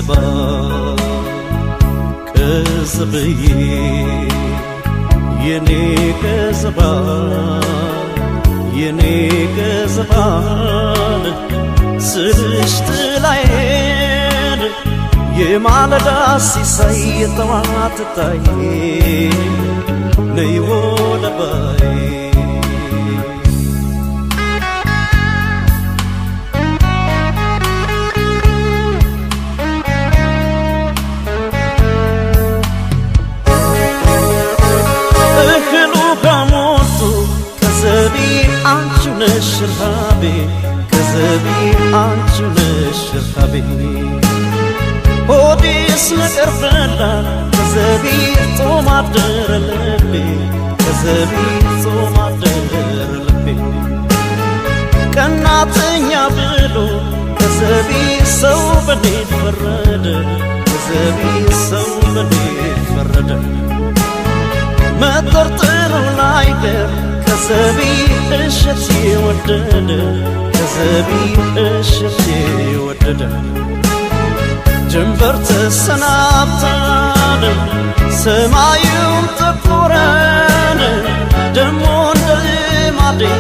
كزبا كزبي يني كزبا يني كزبا سرشت لاين يمالدا سيساي طوات تاي نيو لباي كذبي عنشو نشربي كذبي عنشو نشربي هودي اسمك ارفلا كذبي صوم عبدر لبي كذبي صوم عبدر لبي كناتنيا بلو كذبي صوبني فرد كذبي صوبني فرد ما ترطلوا لايكر كذبي الشتي ودد كذبي الشتي ودد جنبرت السنابتان سمايوم تقوران دمون دلمادي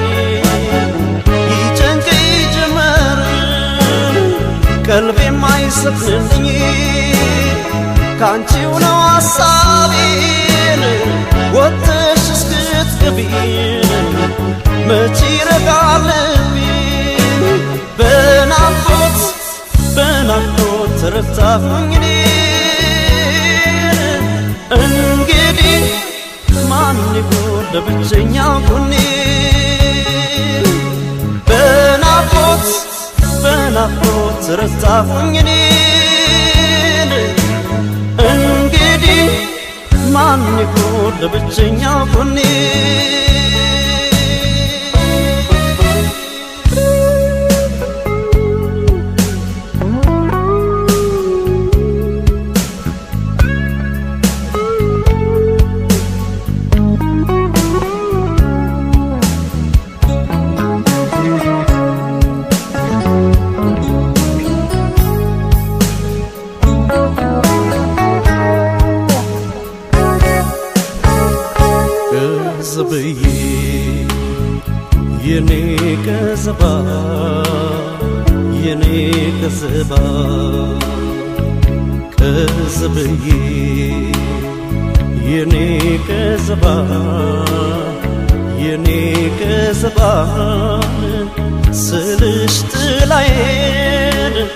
يجنكي جمر قلبي ما يسكنني كانتي ونو عصابين وطش اسكتكبين متي رقالبي بنافوت رفتافني انجدي مان يقول دبتشنيا كوني بنافوت رفتافني انجدي مان يقول دبتشنيا كوني كزبي يني كزبا يني كزبا كزبي يني كزبا يني كزبا سلشت لاين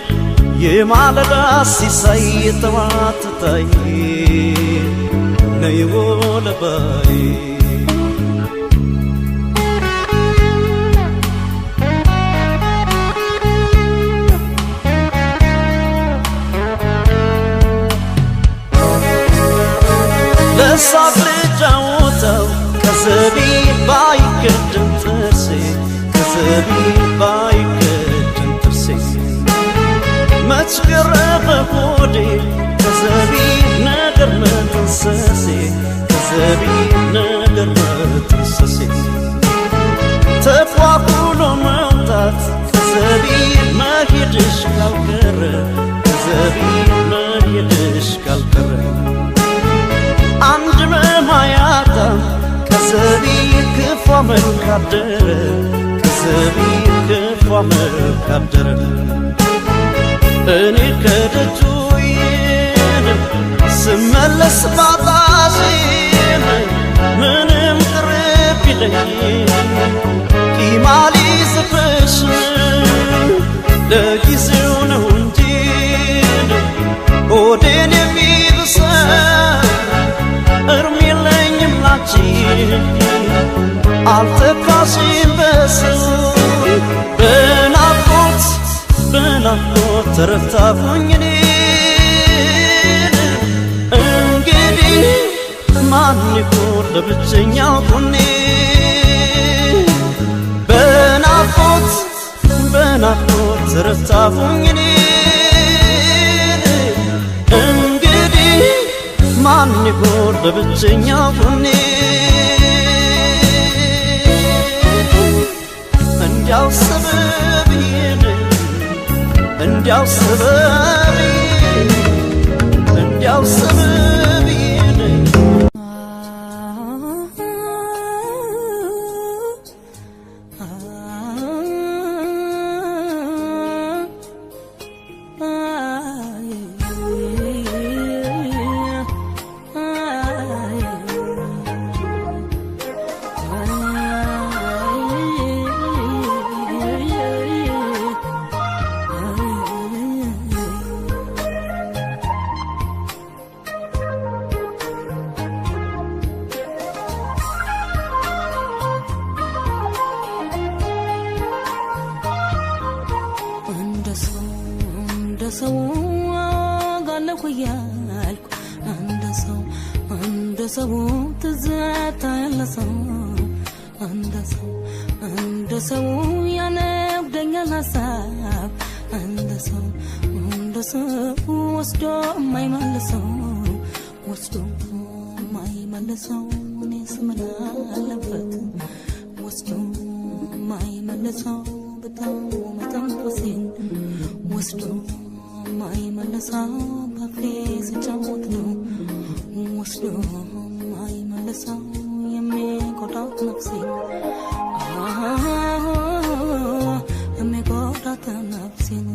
يمالدا سيساي طوات تاي نيو لباي لساق لجاوتو كذبي بايكدن ترسي كذبي بايكدن ترسي ما تقرب بودي كذبي نقر ما تنسسي كذبي نقر ما تنسسي تفوا كله موتات كذبي ما يدش كالكر كذبي ما يدش كالكر عند ما يعتم كذبي كفوا من قدر كذبي كفوا من قدر اني كدتوين سملس بعطاسين منم قرب لي كيمالي زفش لجيزو نونتين ودين بيبسا ارمي لين ملاجين التقاسين بسو بنافوت رفتافني انجدي ما نقول لبتشنيا كوني بنافوت رفتافني انجدي ما نقول لبتشنيا كوني انجاو سببين انجاو سببين ጋለሁ ያልኩ አንድ ሰው ትዝታ ያለሰው አንድ ሰው ያነብደኛል ሐሳብ አንድ ሰው ወስዶ የማይመልሰው እኔስ ምን አለበት ወስዶ የማይመልሰው በጣም መተንፈሴን ወስዶ የማይመልሰው ባፌ ስጫወት ነው ወስዶ የማይመልሰው የሚጎዳት ነፍሴን የሚጎዳት ነፍሴን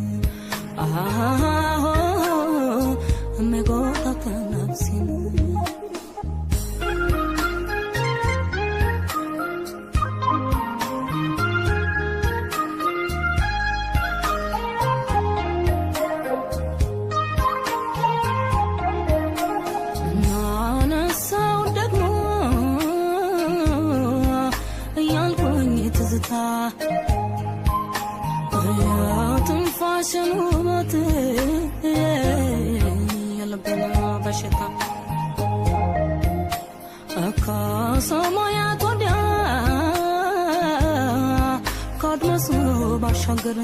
የሚጎዳት ነፍሴን ትንፋሽን ውበት የልቤን በሽታ ከሰማያት ወዲያ ከአድማስ ባሻገር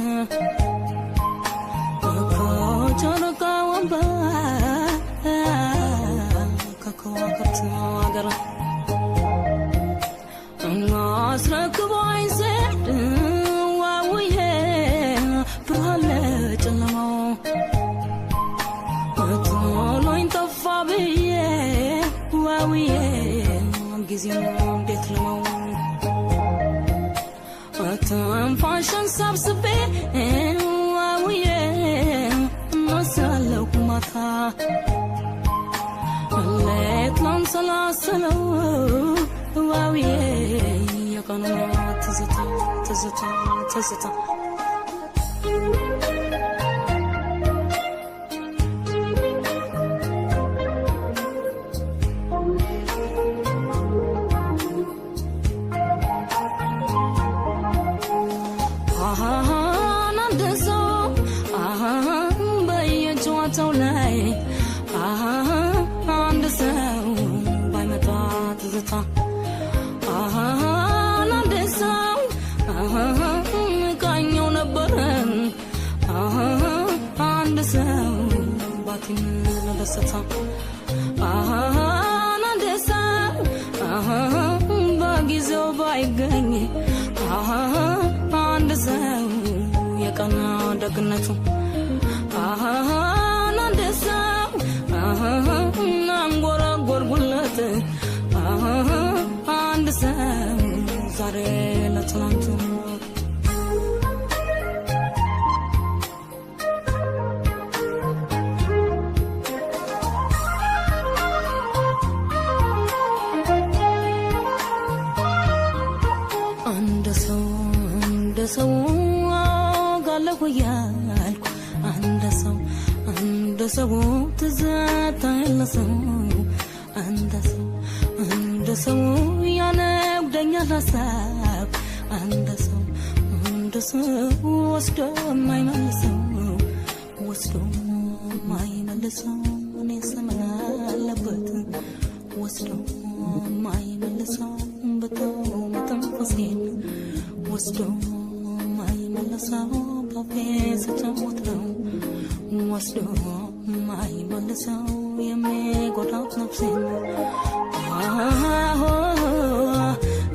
ከጨረቃ ወንበር ከከዋክብት አገር አስረክቦኝ ዘንድ ዋውዬ ብርሃን ለጨለማው ቶሎኝ ጠፋ ብዬ ዋውዬ ጊዜው እንዴት ልመው ትንፋሽን ሰብስቤ ዋውዬ እነሳለሁ ማታ ሌት ላንሰላስለው ዋውዬ የቀኑ ትዝታ በየጨዋታው ላይ አንድ ሰው ባይመጣ ትዝታ አንድ ሰው ቃኘው ነበረን አንድ ሰው ባቲን ለደስታ አንድ ሰው በጊዜው ባይገኝ አንድ ሰው የቀና ደግነቱ አንድ ሰው አንጎራጎርጉለት አንድ ሰው ዛሬ ለትናንቱ አንድ ሰው ጋለሁ ያልኩ አንድ ሰው ትዝታ ያለሰው አንድ ሰው ያነብደኛል ሐሳብ አንድ ሰው ወስዶ የማይመልሰው እኔስ ምን አለበት ወስዶ የማይመልሰው በጣም መተንፈሴን ወስዶ የማይመልሰው ባፌ ስጫወት ነው ወስዶ የማይመልሰው የሚጎዳት ነፍሴን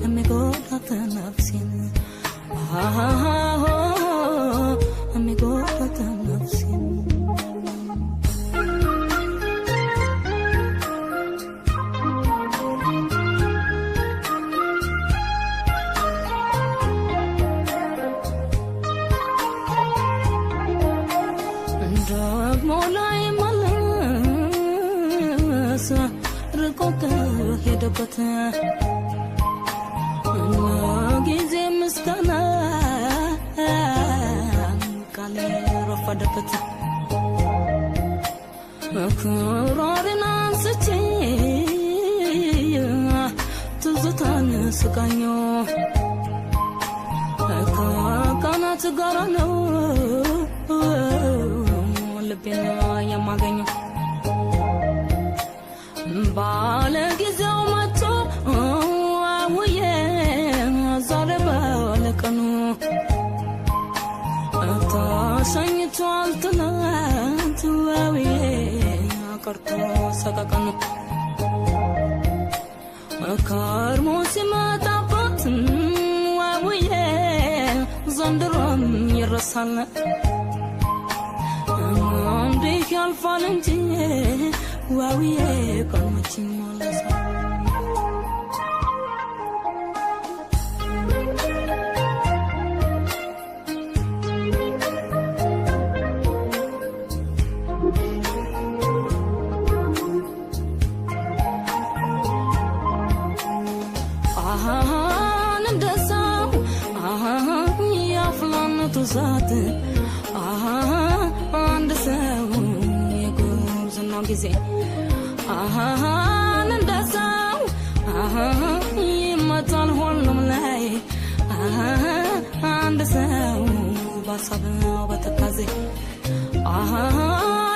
የሚጎዳት ነፍሴን የሚጎዳት ነፍሴን ደግሞ ላይ መለስ ርቆ ከሄደበት ጊዜ ምስጋና ቃሌ ረፈደበት ክራሬን አንስቼ ትዝታን ስቃኞ ከቀናት ጋር ነው ልቤን የማገኘው ባለ ጊዜው መጥቶ አውዬ ዛሬ በለቀኑ ተሰኝቷል ትናንት ዋውዬ ቀርቶ ሰቀቀኑ ከርሞ ሲመጣበት ዋውዬ ዘንድሮም ይረሳል እንዲህ ያልፋል እንጂ ዋውዬ ቀን መች ይመለሳል ዛት አንድ ሰው የጉብዝናው ጊዜ እንደ ሰው ይመጣል ሁሉም ላይ አንድ ሰው ባሳብነው በተካዜ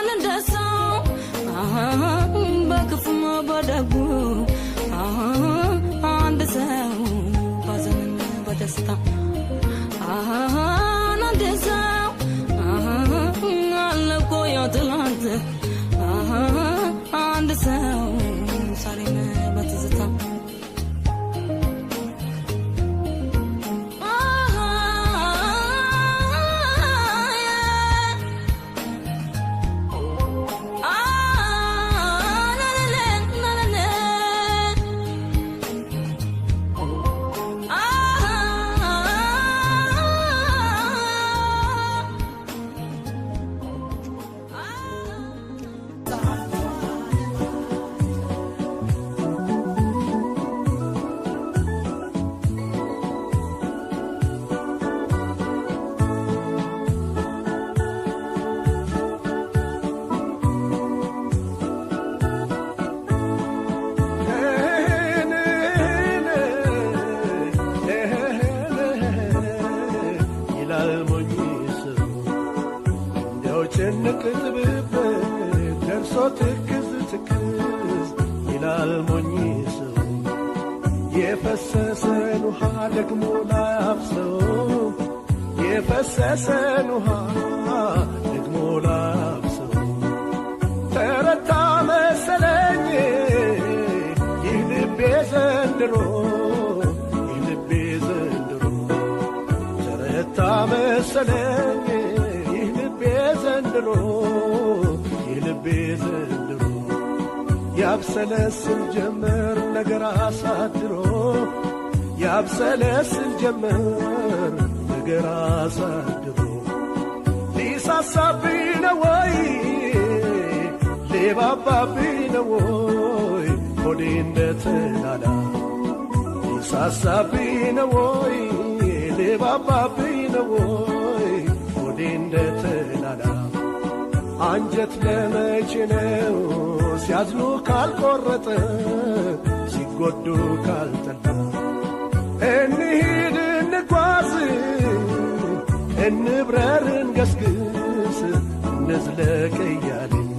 እንደ ሰው በክፉም በደጉ አንድ ሰው ባዘንም በደስታ ደሳው አለቆ ያትላንት አንድ ሰው ዛሬም በትዝታ ያብሰለስል ጀመር ነገር አሳድሮ ያብሰለስል ጀመር ነገር አሳድሮ ሊሳሳብኝ ነው ወይ ሊባባብኝ ነው ወይ ሆዴ እንደተላላ ሊሳሳብኝ ነው ወይ ሊባባብኝ ነው ወይ ሆዴ እንደተላላ አንጀት ለመቼ ነው ሲያዝኑ ካልቆረጠ ሲጎዱ ካልጠላ እንሂድ እንጓዝ እንብረር እንገስግስ እንዝለቅ እያልን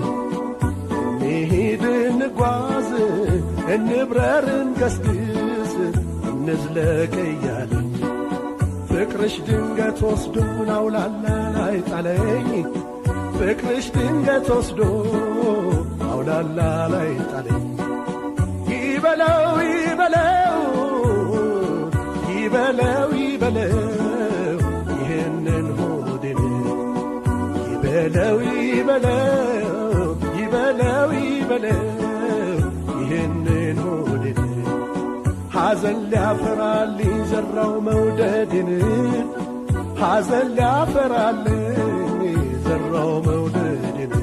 እንሂድ እንጓዝ እንብረር እንገስግስ እንዝለቅ እያልን ፍቅርሽ ድንገት ወስዶ አውላላ ላይ ጣለኝ ፍቅርሽ ድንገት ወስዶ አውላላ ላይ ጣለኝ ይበለው ይበለው ይበለው ይበለው ይህንን ሆዴን ይበለው ይበለው ይበለው ይበለው ይህንን ሆዴን ሐዘን ሊያፈራልኝ ዘራው መውደድን ሐዘን ሊያፈራልኝ ዘራው መውደድን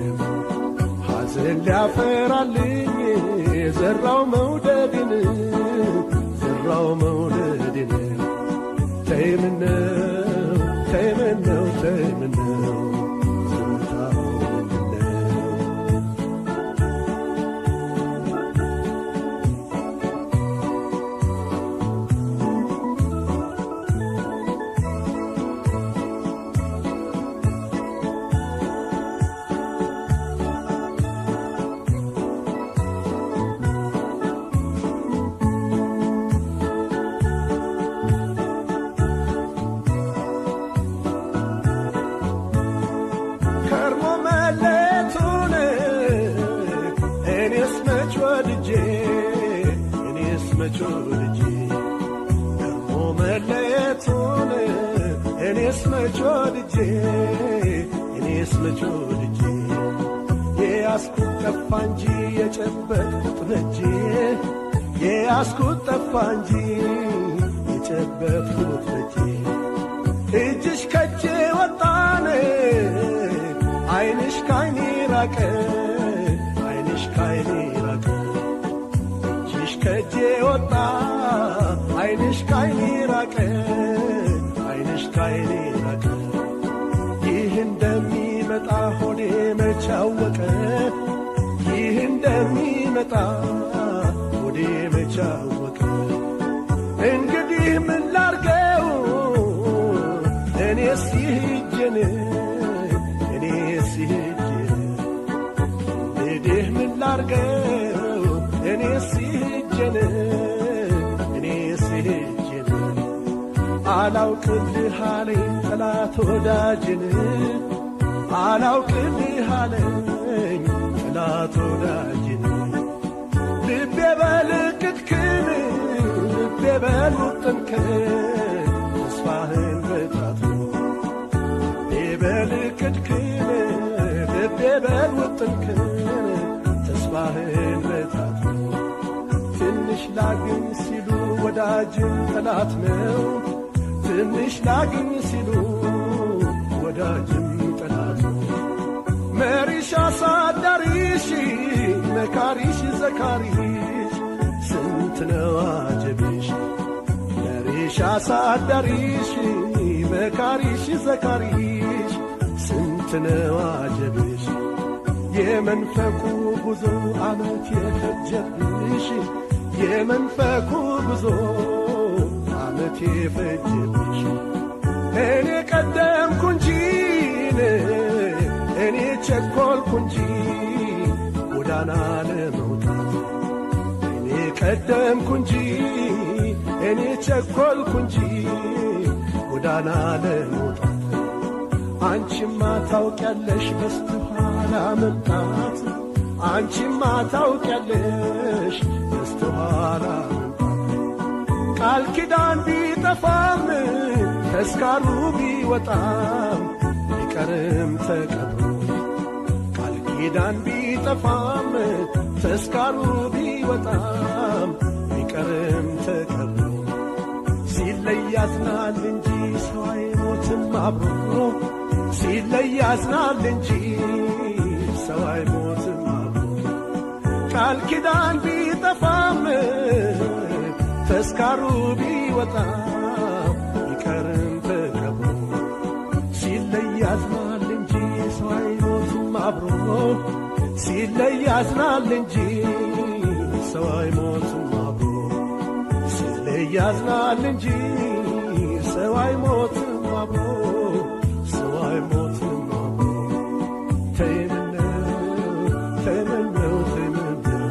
ሐዘን ሊያፈራልኝ ዘራው መውደድን ዘራው መውደድን ተይምነው ተይምነው ተይምነው ዝምታው መች ወድጄ ከርሞ መለየቱን እኔስ መች ወድጄ እኔስ መች ወድጄ የያዝኩት ጠፋ እንጂ የጨበጥኩት በጄ የያዝኩት ጠፋ እንጂ የጨበጥኩት በጄ እጅሽ ከጄ ወጣነ ዓይንሽ ካይኔ ራቀ ዓይንሽ ካይኔ ራቀ እጅሽ ከጄ ወጣ ዓይንሽ ካይኔ ራቀ ዓይንሽ ካይኔ ራቀ ይህ እንደሚመጣ ሆዴ መች አወቀ ይህ እንደሚመጣ ሆዴ መች አወቀ እንግዲህ ምን ላርገው እኔስ ይህጄን እኔስ ይህጄን እንግዲህ ምን ላርገው እኔስ ይህጄን እኔስ ይህጄን አላውቅልህ አለኝ ጠላት ወዳጅን አላውቅልህ አለኝ ጠላት ወዳጅን ልቤ በልቅትክን ልቤ በልውጥንክን ተስፋህን በጣት ልቤ በልቅትክን ልቤ በልውጥንክን ተስፋህን በጣት ትንሽ ላግኝ ሲሉ ወዳጅን ጠላት ነው ትንሽ ላግኝ ሲሉ ወዳጅም ጠላት ነው መሪሽ አሳዳሪሽ መካሪሽ ዘካሪሽ ስንት ነው አጀብሽ መሪሽ አሳዳሪሽ መካሪሽ ዘካሪሽ ስንት ነው አጀብሽ የመንፈቁ ጉዞ ዓመት የፈጀብሽ የመንፈቁ ጉዞ ዓመት የፈጀብሽ እኔ ቀደምኩ እንጂ እኔ ቸኰልኩ እንጂ ጎዳና ለመውጣት እኔ ቀደምኩ እንጂ እኔ ቸኰልኩ እንጂ ጎዳና ለመውጣት አንቺማ ታውቂያለሽ በስተኋላ መምጣት አንቺማ ታውቂያለሽ በስተኋላ መምጣት ቃል ኪዳን ቢጠፋም ተስካሩ ቢወጣም ቢቀርም ተቀብሮ ቃል ኪዳን ቢጠፋም ተስካሩ ቢወጣም ቢቀርም ተቀብሮ ሲለይ ያዝናል እንጂ ሰው አይሞትም አብሮ ሲለይ ያዝናል እንጂ ሰው አይሞትም አብሮ ቃል ኪዳን ቢጠፋም ተስካሩ ቢወጣም ቢቀርም ተቀብሮ ሲለይ ያዝናል እንጂ ሰው አይሞትም አብሮ ሲለይ ያዝናል እንጂ ሰው አይሞትም አብሮ ሲለይ ያዝናል እንጂ ሰው አይሞትም አብሮ ሰው አይሞትም አብሮ ተይምነው ተይምነው ተይምነው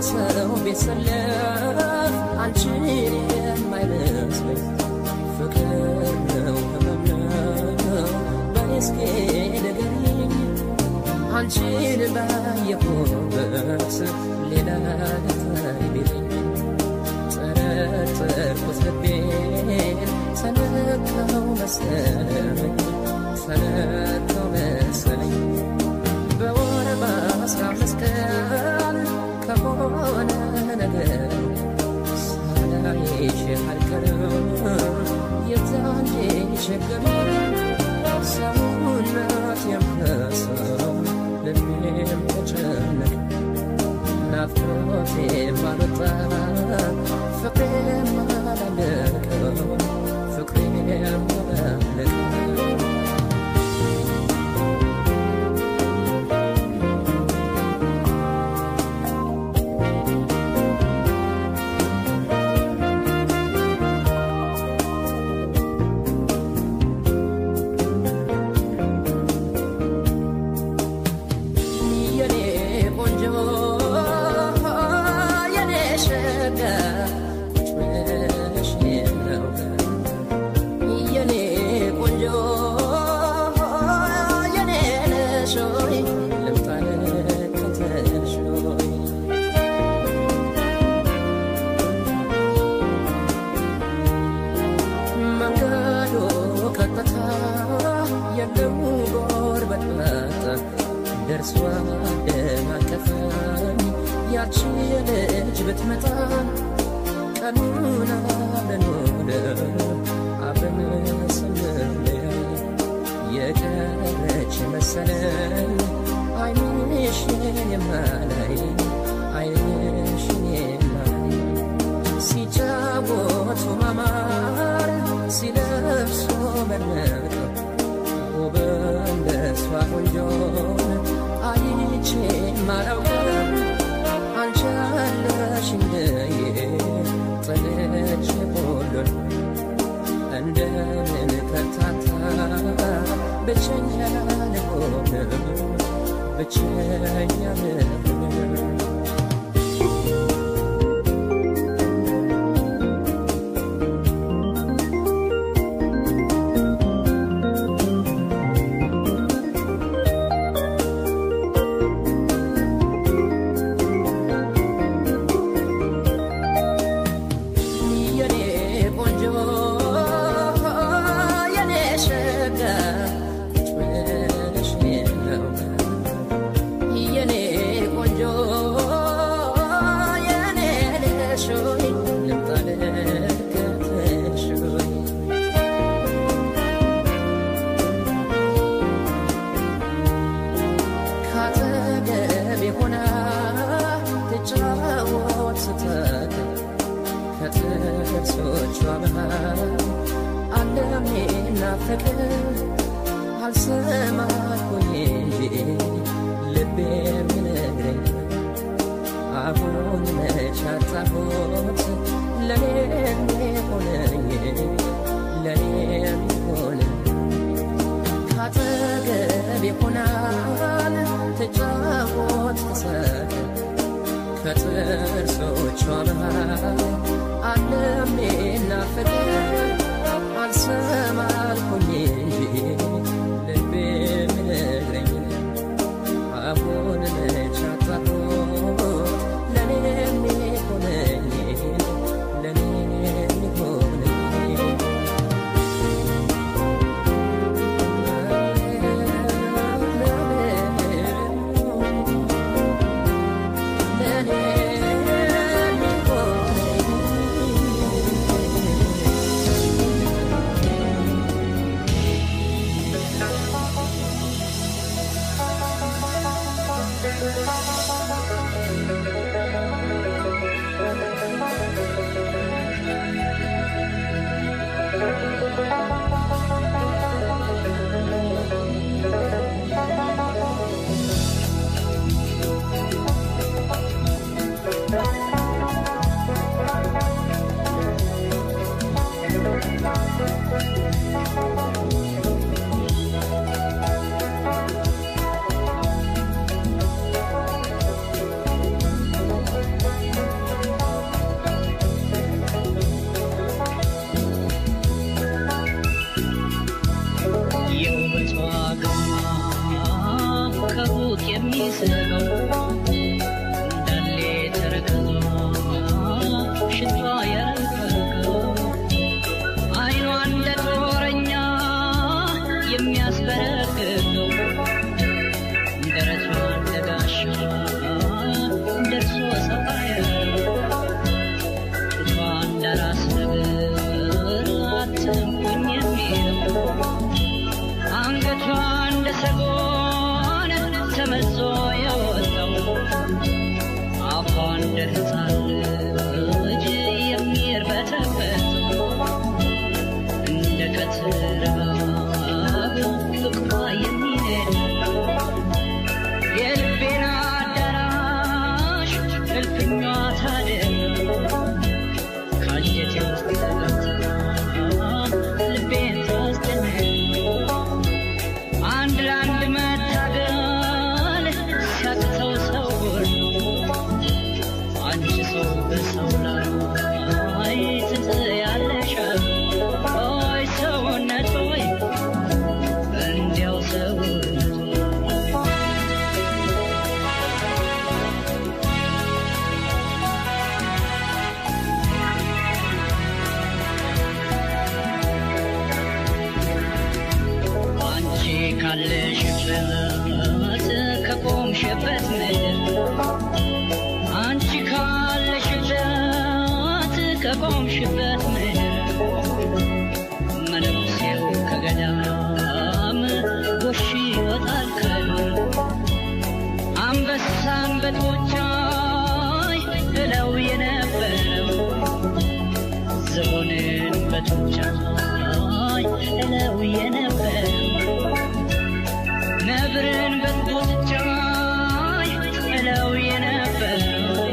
ሰው ቤተሰለፍ አንቺን የማይመስለኝ ፍቅር ነው ህመም ነው በእስኬ ንገሪኝ አንቺን ባየሁበት ሌላ ቢለኝ ጠረጠርኩት ልቤን ተነካው መሰለኝ በወር በ15 ቀን ከሆነ ነገር ሳላይሽ አልቀርም የዛኔ ቸገረኝ ሰውነት የምከሰው ልቤም ተጨነቀ ናፍቆቴ ማለጣ ፍቅሬም አላለቀ ፍቅሬም አላለቀ የሚስበው እንዳሌ ይዞ የወጣው አፏን እንደ ሕፃን ልጅ የሚርበተበተው እንደ ቀትር እባብ ፍቅሯ የሚነድ የልቤን አዳራሽ እልፍኟ ታደር ካንጀቴ ውስጥ ገብታ ልቤን ታስጨንቅ አንድ ለአንድ መታገል ሲያቅተው ሰው ሁሉ አንቺ ሰው በሰው ላይ ትጥያለሽ ኦይ ሰውነት ሆይ እንዲያው ሰውነት አንቺ ካለሽበት ከቆምሽበት ምድር አንቺ ካለሽበት ከቆምሽበት ምድር መነኩሴው ከገዳም ጎሽ ይወጣል ከዱር አንበሳን በጡንቻይ እለው የነበረው ዝሆንን በጡንቻይ እለው የነበረው ነብርን በጡንቻይ እለው የነበረው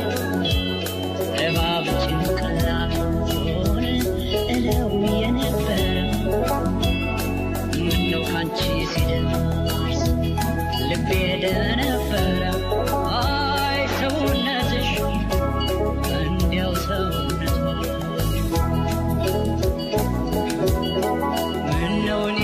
እባብ ጭንቅላቱን እለው የነበረው ምነው ካንቺ ሲደርስ ልቤ ደነበረው አይ ሰውነትሽ እንዲያው ሰውነት ምነው እኔ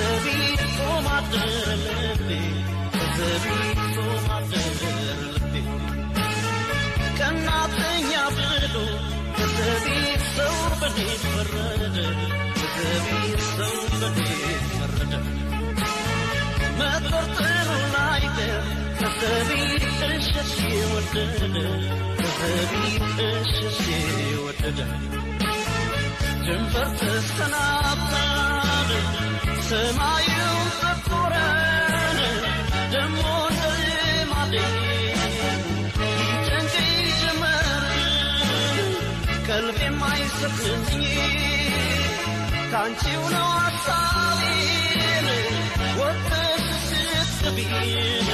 ተዘቢቶ ማደር ልቤ ተዘቢቶ ማደር ልቤ ቀናተኛ ብሎ ተዘቢት ሰው በኔ ፈረደ ተዘቢት ሰው በኔ ፈረደ መጠርጠሩ ላይቀር ተዘቢት እሸሽ ወደደ ተዘቢት እሸሽ ወደደ ጀንበር ተሰናብታን ሰማዩን ጠቆረን ደሞ እንደልማዴ ይጨንቀኝ ጀመር ቀልቤ የማይሰጥልኝ ካንቺው ነው ሐሳቤን ወጥተሽ ስትገቢን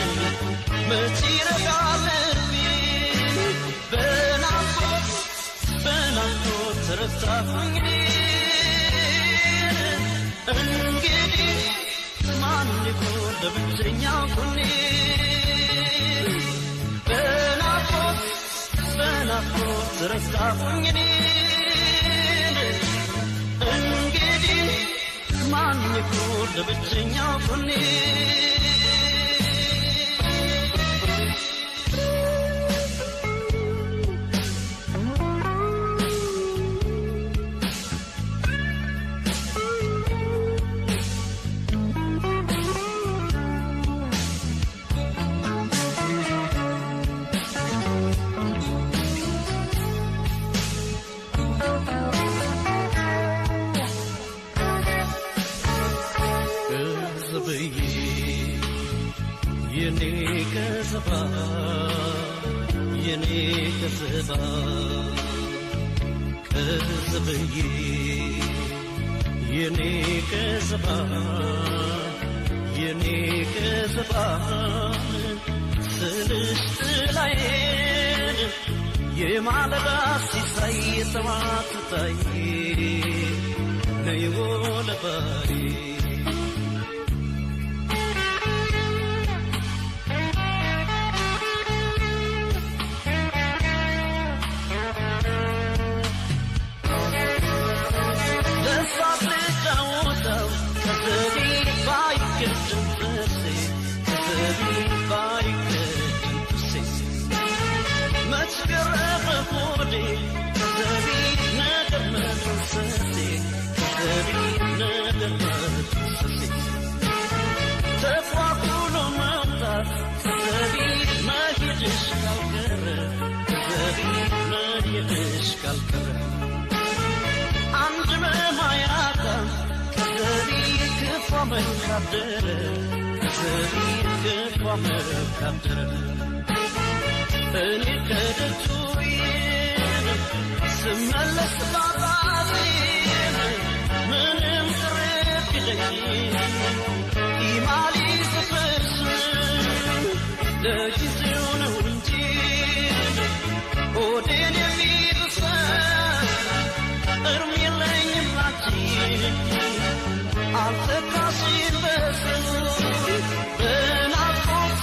መች ይረጋል ልቤን በናፍቆት ተረሳሁኝ እንግዲህ ማን ይሆን ለብቸኛው ጎኔ በናፍቆት ተረሳሁኝ እንግዲህ ማን ይሆን ለብቸኛው ጎኔ የማለዳ ሲሳይ የጠዋት ታይ ነይ ወለባይ ደሳት ልጫወተው ከዘቢት ባይገድም ጥርሴ ከዘቢት ባይገድም ጥርሴ መች ገረመ ሆዴ ከዘቢት ነገር መፈሰሴ ከዘቢት ነገር መፈሰሴ ተኳኩሎ መምጣት ከዘቢት መሄድሽ ካልቀረ ከዘቢት መሄድሽ ካልቀረ አንድ መማያታ ከዘቢት ክፉ መካደረ ከዘቢት ክፉ መካደረ እኔ ከደጁዬን ስመለስ ባባቴን ምንም ቅርብ ይለኝ ኢማሊ ስፍስ ለጊዜው ነው እንጂ ሆዴን የሚብሰን እርም የለኝም ላንቺ አልተካሽን በስም በናፍቆት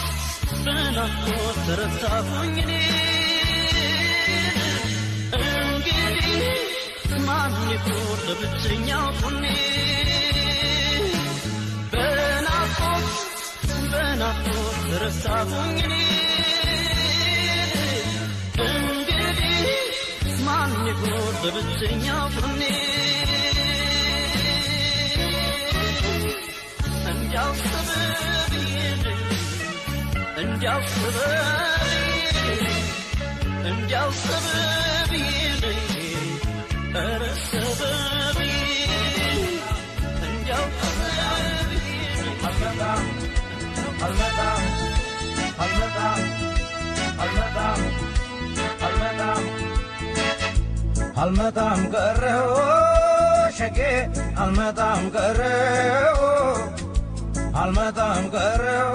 ተረሳሁኝ እንግዲህ ማን ይሆን ለብቸኛው ጎኔ በናፍቆት ተረሳሁኝ እንግዲህ ማን ይሆን ለብቸኛው ጎኔ እንዲያው ሰበብዬ እንዲያው ሰበብዬ ኧረ ሰበብዬ እንዲያው ሰበብዬ አልመጣም ቀረሁ ሸጌ አልመጣም ቀረሁ አልመጣም ቀረሁ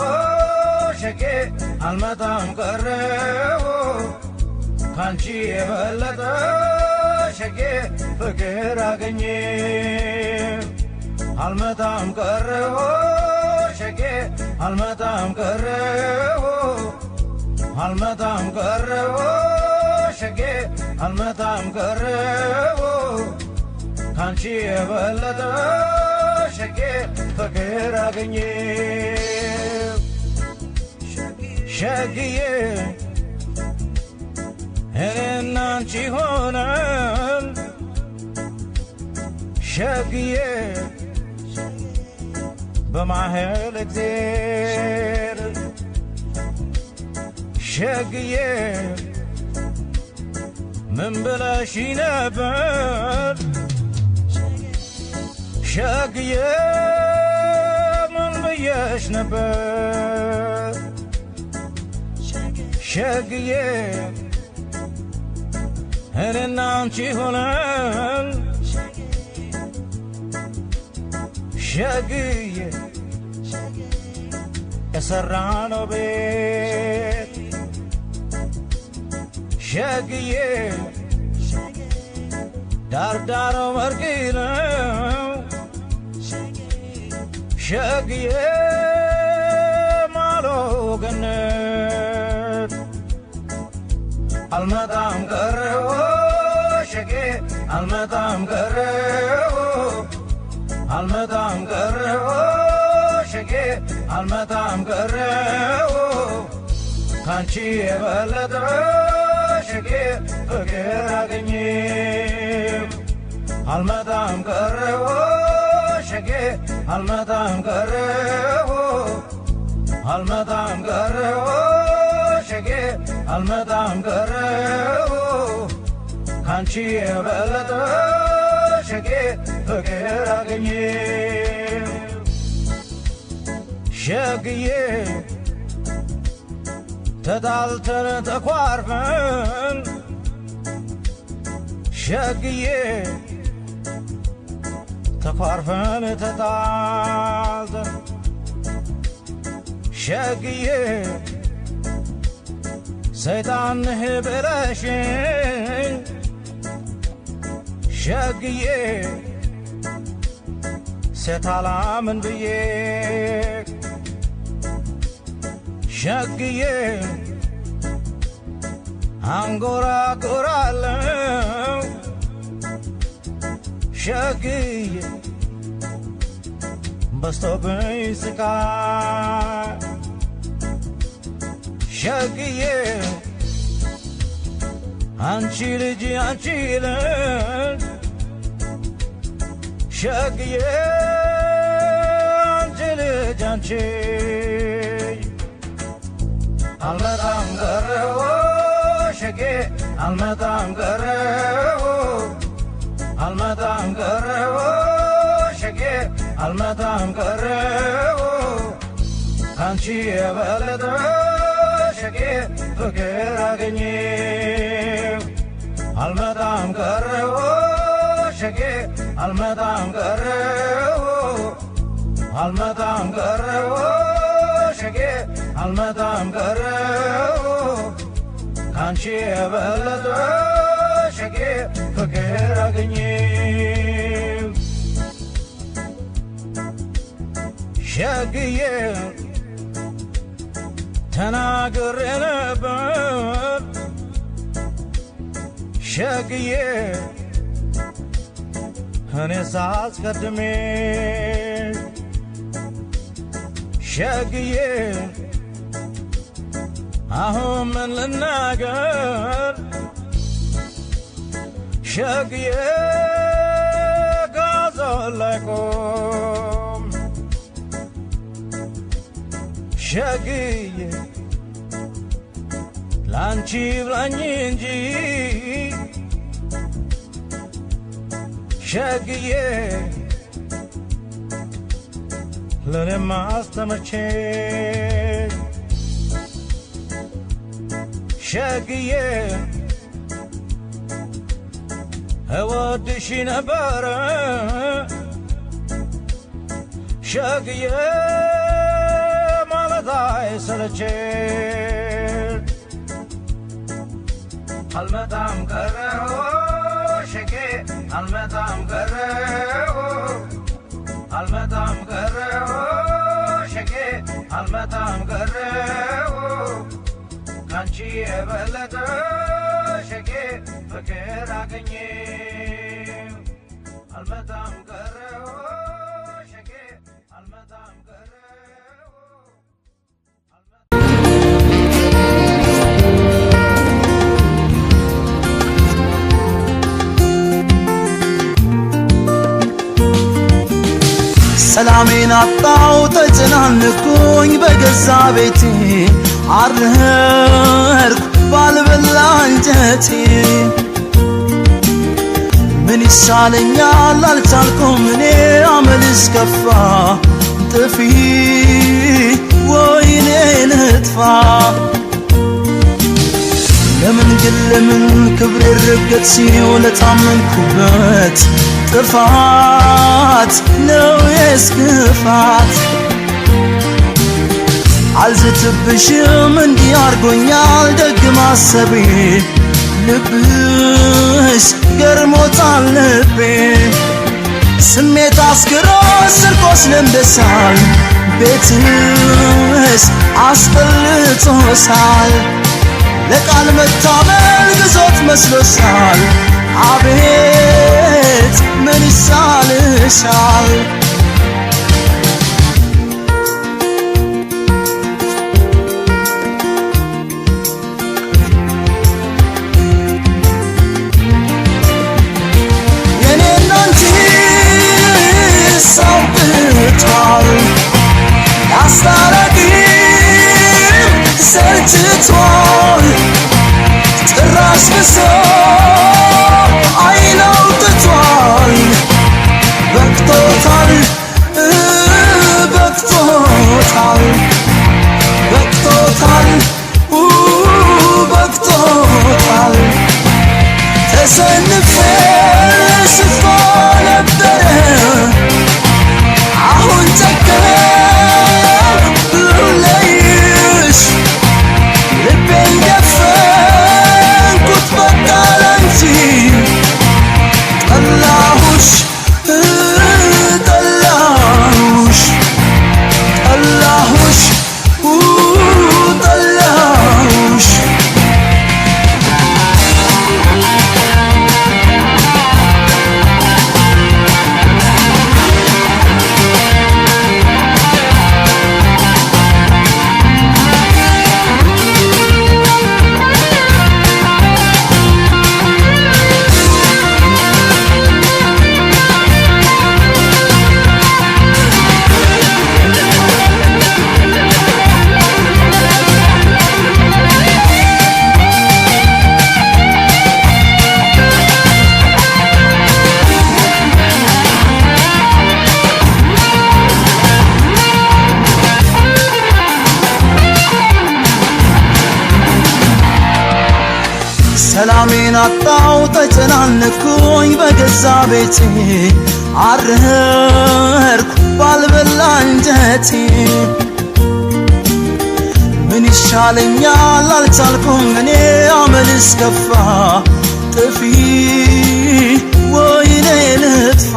ሸጌ አልመጣም ቀረሁ ካንቺ የበለጠ ሸጌ ፍቅር አገኘ አልመጣም ቀረሁ ሸጌ አልመጣም ቀረሁ አልመጣም ቀረሁ ሸጌ አልመጣም ቀረሁ ካንቺ የበለጠ ሸጌ ፍቅር አገኘው ሸግዬ እኔና አንቺ ሆነን ሸግዬ በማህል እግዜር ሸግዬ ምን ብለሽ ነበር ሸግዬ ምን ብየሽ ነበር ሸግዬ እኔና አንቺ ሆነን ሸግዬ የሠራነው ቤት ሸግዬ ዳርዳሮ መርቂ ነው ሸግዬ ማሎ ገነት አልመጣም ቀረው ሸጌ አልመጣም ቀረው አልመጣም ቀረው ሸጌ አልመጣም ቀረው ካንቺ የበለጠ ሸጌ ፍቅር አገኘው አልመጣም ቀረው ሸጌ አልመጣም ቀረው አልመጣም ቀረው ሸጌ አልመጣም ቀረው ካንቺ የበለጠ ሸጌ ፍቅር አገኘው ሸግዬ ተጣልተን ተኳርፈን ሸግዬ ተኳርፈን ተጣልተን ሸግዬ ሰይጣን ነህ ብለሽኝ ሸግዬ ሴት አላምን ብዬ ሸግዬ አንጎራጉራለሁ ሸግዬ በስቶብኝ ስቃይ ሸግዬ አንቺ ልጅ አንቺ ልጅ ሸግዬ አንቺ ልጅ አንቺ አልመጣም ቀረው ሸጌ አልመጣም ቀረው አልመጣም ቀረው ሸጌ አልመጣም ቀረው ካንቺ የበለጠ ሸጌ ፍቅር አገኘው አልመጣም ቀረው ሸጌ አልመጣም ቀረው አልመጣም ቀረው ሸጌ አልመጣም ቀረው ካንቺ የበለጠ ሸጌ ፍቅር አገኘው ሸግዬ ተናግሬ ነበር ሸግዬ እኔ ሳስቀድሜ ሸግዬ አሁን ምን ልናገር ሸግዬ ጋዞን ላይ ቆም ሸግዬ ላንቺ ብላኝ እንጂ ሸግዬ ለኔማ አስተመቼኝ ሸግዬ እወድሽ ነበረ ሸግዬ ማለት አይሰለቼኝ አልመጣም ቀረሁ ሸጌ አልመጣም ቀረሁ አልመጣም ቀረሁ ሸጌ አልመጣም ቀረሁ ካንቺ የበለጠ ሸጌ ፍቅር አገኘው አልመጣም ቀረሁ ሸጌ ሰላሜን አጣው ተጨናነኩኝ በገዛ ቤቴ አረርኩ ባልበላ እንጀቴ ምን ይሻለኛል አልቻልኩም እኔ አመልስ ከፋ ጥፊ ወይኔ ልጥፋ ለምን ክብሬ ረገጥ ሲሆን ለታመንኩበት ጥፋት ነው የስክፋት አልዝትብሽም እንዲህ አርጎኛል ደግ ማሰቤ ልብሽ ገርሞታል ልቤ ስሜት አስክሮ ስርቆስ ለምደሻል ቤትሽ አስጠልቶሻል ለቃል መታመን ግዞት መስሎሻል አቤት ምን ይሳልሻል የኔና አንቺ ሰው ብቷል ያስታረቂም ሰልችቷል ጭራሽ ብሶ አይነው ትቷል በቅቶታል በቅቶታል በቅቶታል በቅቶታል ተሰንፌ ስቶ ነበረ አሁን ጨከንኩ ልለይሽ ልቤን ደፈንኩት በቃ ላንቺ ጠላሁሽ ጠላሁሽ ጠላሁሽ ጠላሁሽ ሰላሜን አጣው ተጨናነኩኝ በገዛ ቤቴ አረርኩ ባልበላ እንጀቴ ምን ይሻለኛል አልቻልኩም እኔ አመልስ ከፋ ጥፊ ወይኔ ልጥፋ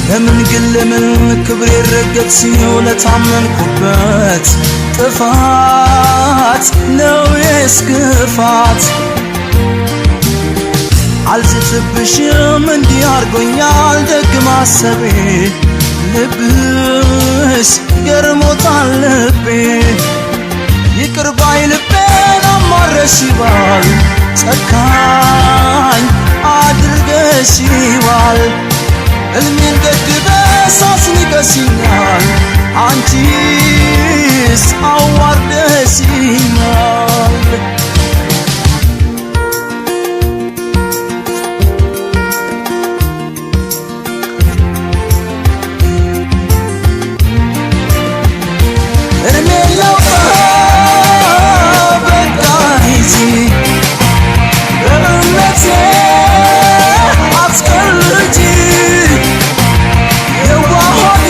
ለምን ክብሬ ረገጥ ሲሆን ለታመንኩበት ጥፋት ነው የስክፋት አልዝትብሽም እንዲህ አርጎኛል ደግ ማሰቤ ልብሽ ገርሞታል ልቤ ይቅር ባይ ልቤን አማረሽዋል ጨካኝ አድርገሽዋል እልሜን ገድበሽ አስንቀሽኛል አንቺስ አዋርደሽኛል እርሜን ላውጣ በቃ ሂጂ በእምነቴ አትቀልጂ የዋሆኔ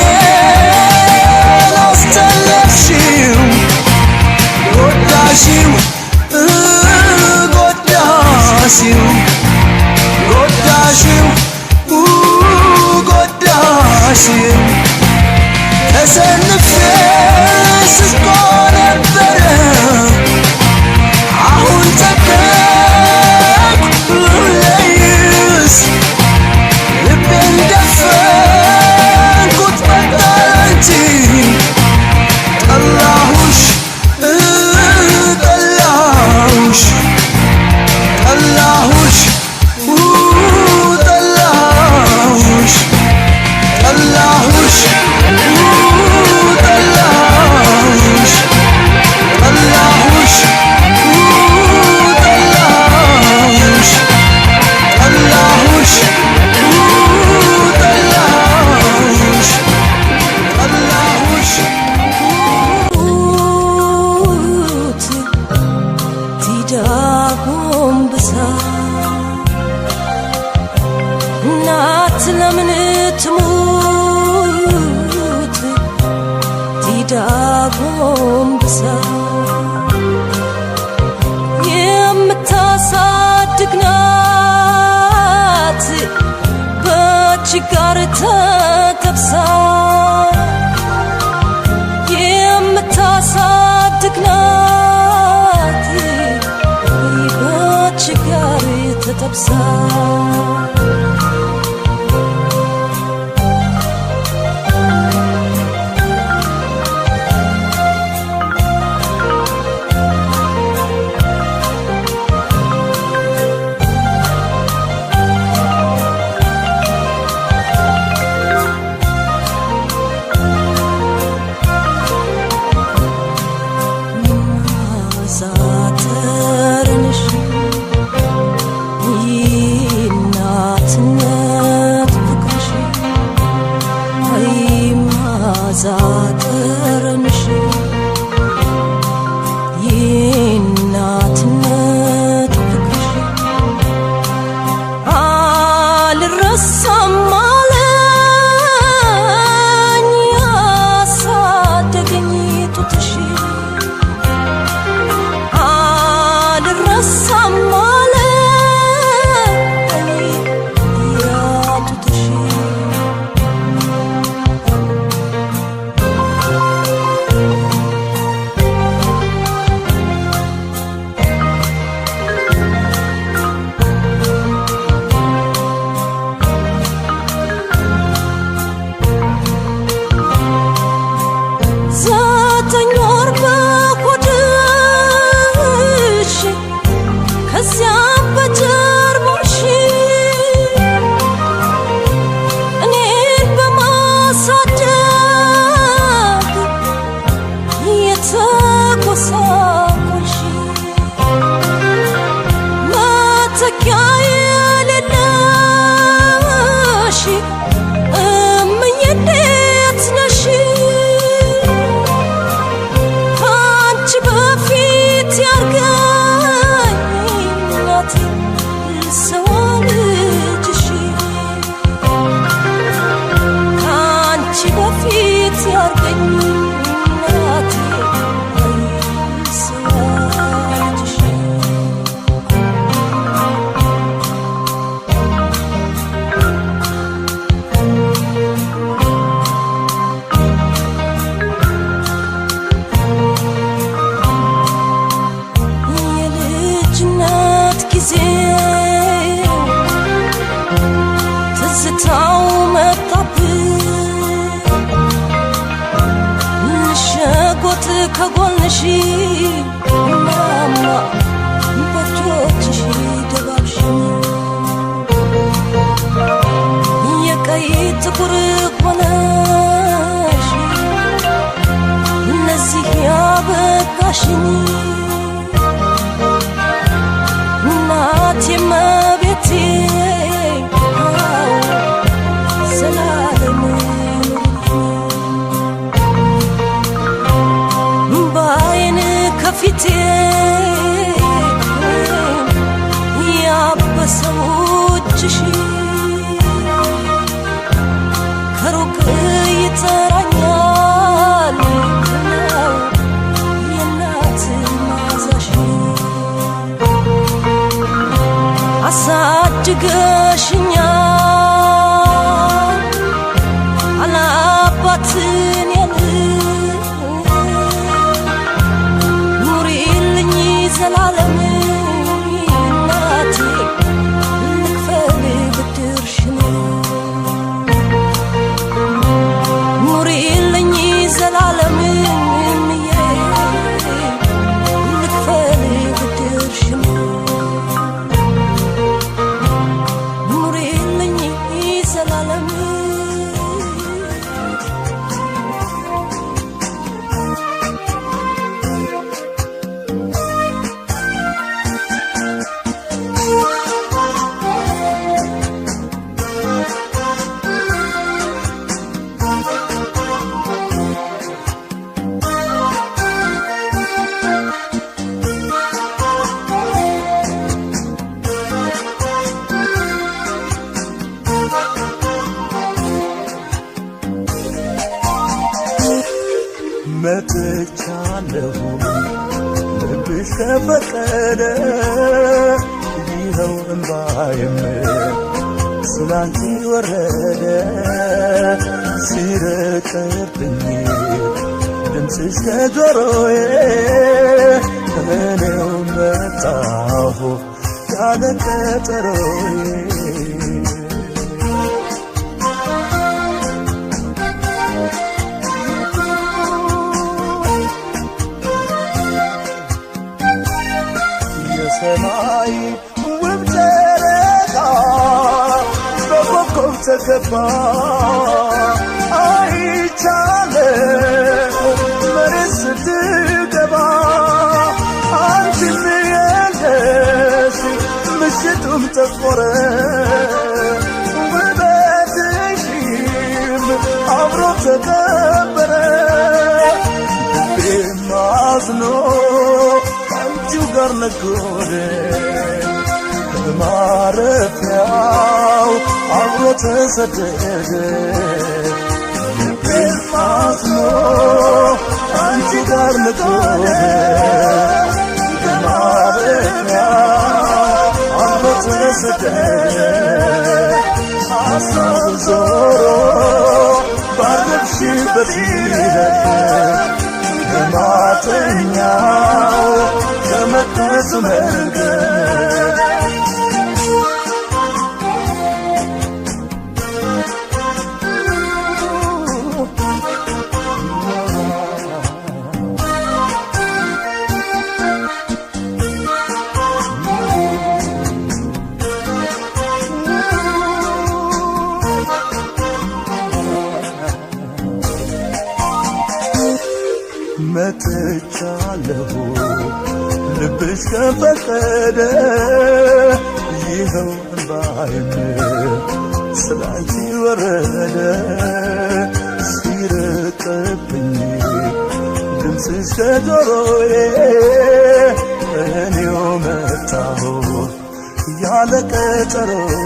ጎንብሳ የምታሳድግ ናት በችጋር ተጠብሳ የምታሳድግ ናት በችጋር ተጠብሳ ከጎንሽ ማማ በጆችሽ ደባብሽ የቀይ ጥቁር ሆነሽ እነዚህ ያበቃሽኝ እናቴ መቤቴ ዘላለም ከፊቴ ያበሰው እጅሽ ከሩቅ ይጠራኛል የእናት ማዛሽ አሳድገሽኛል አላባትን ዘላለም እናቴ ልክፈል መጥቻለሁ ልብሽ ከፈቀደ ይኸው እምባዬም ስላንቺ ወረደ ሲርቅብኝ ድምፅሽ ከጆሮዬ እኔው መጣሁ ያለ ቀጠሮዬ የሰማይ ውብ ጨረቃ በኮከብ ተከባ አይቻለሁ መሬት ስትገባ አንቺም የለሽ ምሽቱም ጠቆረ ውበትሽም አብሮ ተከበረ ልቤም አዝኖ ከአንቺው ጋር ነጎደ ማረፊያው አብሮ ተሰደደ ልቤም አዝኖ አንቺ ጋር ነጎደ ማረፊያው አብሮ ተሰደደ አሳብ ዞሮ ባረፍሽበት ሂደት ከማተኛው ከመቅደሱ መንገድ መጥቻለሁ ልብሽ ከፈቀደ ይኸው እምባዬም ስላንቺ ወረደ ሲርቅብኝ ድምፅሽ ከጆሮዬ እኔው መጣሁ ያለ ቀጠሮዬ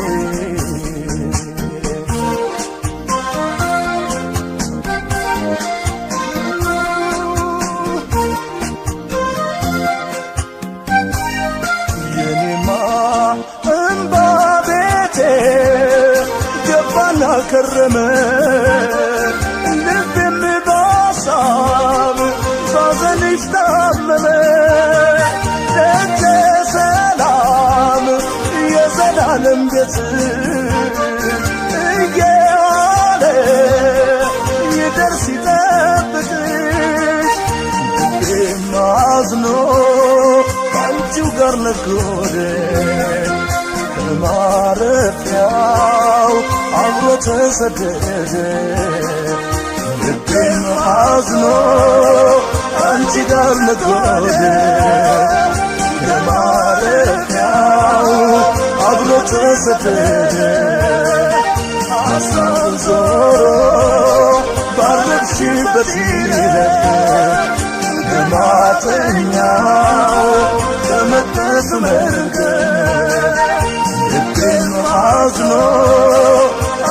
ከረመ ልቤም ባሳብ ባዘንሽ ታመመ ደጀ ሰላም የዘላለም ቤት እየዋለ ይደርስ ይጠብቅሽ ልቤም አዝኖ ከአንቺው ጋር ነጎደ ማረፊያው አብሮ ተሰደደ ልቤም አዝኖ አንቺ ጋር ነጎደ ማረፊያው አብሮ ተሰደደ አሳብ ዞሮ ባረፍሽበት ሂደት ከማተኛው ከመቅደሱ መንገድ ልቤም አዝኖ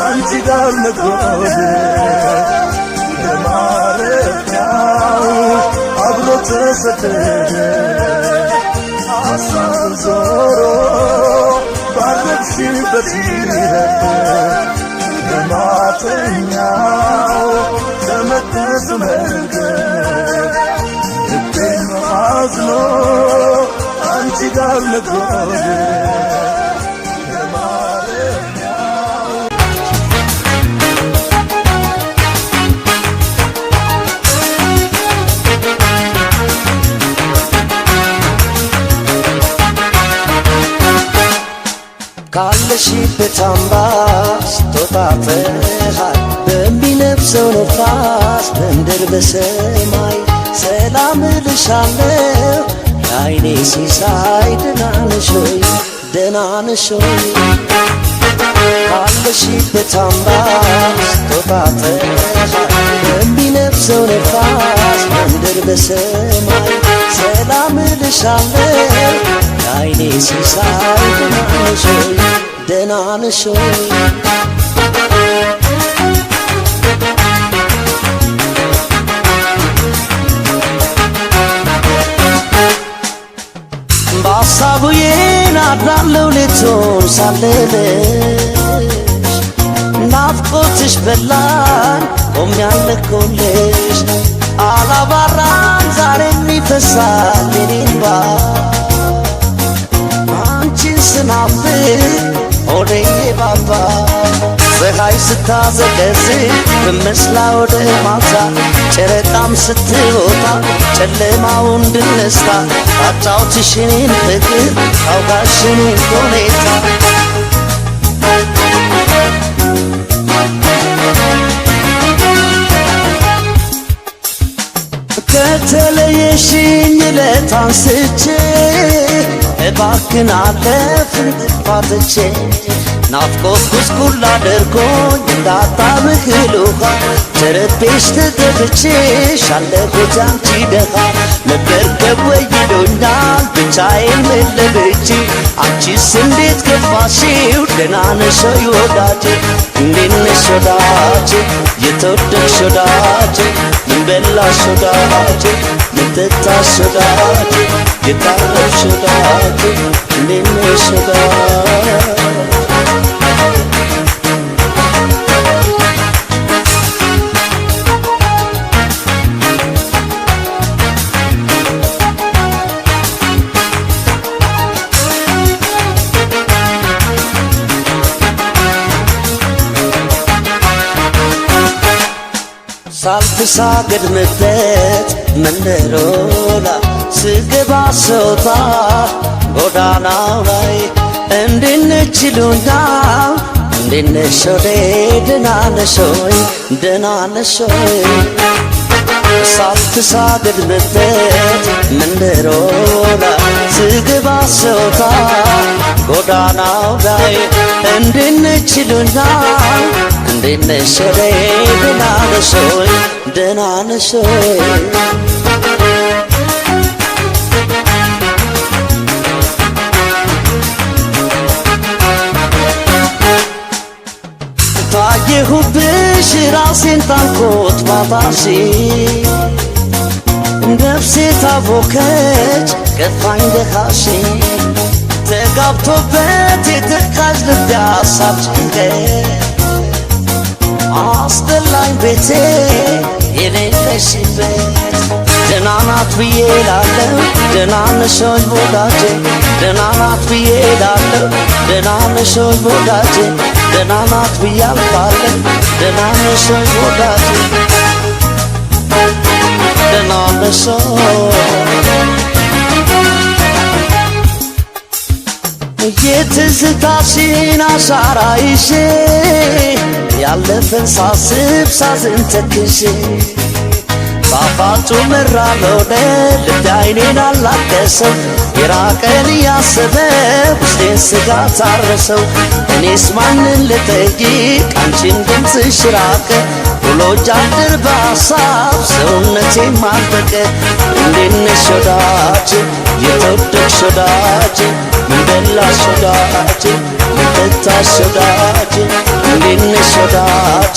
አንቺ ጋር ነጎደ ማረፊያው አብሮ ተሰደደ አሳብ ዞሮ ባረፍሽበት ሂደት ከማተኛው ከመቅደሱ መንገድ ልቤም አዝኖ አንቺ ጋር ነጎደ ካለሽበት አምባ ስትወጣ ፀሐይ በሚነፍሰው ነፋስ በምድር በሰማይ ሰላም እልሻለሁ የዓይኔ ሲሳይ ደህና ነሽ ሆይ ደህና ነሽ ሆይ ካለሽበት አምባ ስትወጣ ፀሐይ በሚነፍሰው ነፋስ በምድር በሰማይ ሰላም እልሻለሁ የዓይኔ ሲሳይ ደህና ነሽ ሆይ ደህና ነሽ ሆይ አድራለሁ ሌቱን ሳልልሽ ናፍቆትሽ በላኝ ቆሜያለሁልሽ አላባራም ዛሬም ይፈሳል የኔ እንባ አንቺን ስናፍቅ ሆዴ ባባ ፀሐይ ስታዘቀዝቅ በመስላ ወደ ማታ ጨረቃም ስትወጣ ጨለማው እንድነስታ አጫውትሽ እኔን ፍቅር አውጋሽ እኔን ሁኔታ ከተለየሽኝ ዕለት አንስቼ እባክን አለፍን ጥፋትቼ ናፍቆት ጉስቁል አድርጎኝ እንዳጣብህ ውሃ ተረቤሽ ተገብቼሽ አለሁት አንቺ ደኻ መበርከብ ወይ ይሉኛል ብቻዬን መለበቼ አንቺስ እንዴት ገፋሽው ደህና ነሽ ወይ ወዳጄ እንዴት ነሽ ወዳጄ የተወደድሽ ወዳጄ ምን በላሽ ወዳጄ ምን ጠጣሽ ወዳጄ የታረፍሽ ወዳጄ እንዴት ነሽ ወዳጄ ሳልተሳገድምበት መንደሮላ ስገባ ስወጣ ጎዳናው ላይ እንዴት ነሽ ይሉኛል እንዴት ነሽ ወዴ ደህና ነሽ ወይ ደህና ነሽ ወይ ሳልተሳገድምበት መንደሮላ ስገባ ስወጣ ጎዳናው ላይ እንዴት ነሽ ይሉኛል እንዴት ነሽ ወዴ ደህና ነሽ ወይ ደህና ነሽ ወይ ታየሁብሽ ራሴን ታንኮት ባታሽ ነፍሴ ታቦከች ገፋኝ ደኻሽ ተጋብቶበት የተካዝ ልብ ያሳብ ጭንቀት አስጠላኝ ቤቴ የሌለሽበት ደህና ናት ብዬ እላለሁ ደህና ነሽ ወይ ወዳጄ ደህና ናት ብዬ እላለሁ ደህና ነሽ ወይ ወዳጄ ደህና ናት ብዬ አልፋለሁ ደህና ነሽ ወይ ወዳጄ ደህና ነሽ የትዝታሽን አሻራ ይዤ ያለፈን ሳስብ ሳዝን ተክዤ ባፋጩ መራለሆነ ልቤ አይኔን አላቀሰው የራቀን እያሰበ ውስጤን ስጋት አረሰው እኔስ ማንን ልጠይቅ አንቺን ድምፅሽ ራቀ ውሎ ጃድር በሐሳብ ሰውነቴን ማበቀ እንዴት ነሽ ወዳጄ የተወደድሽ ወዳጄ ምን በላሽ ወዳጄ ምን ጠጣሽ ወዳጄ እንዴት ነሽ ወዳጄ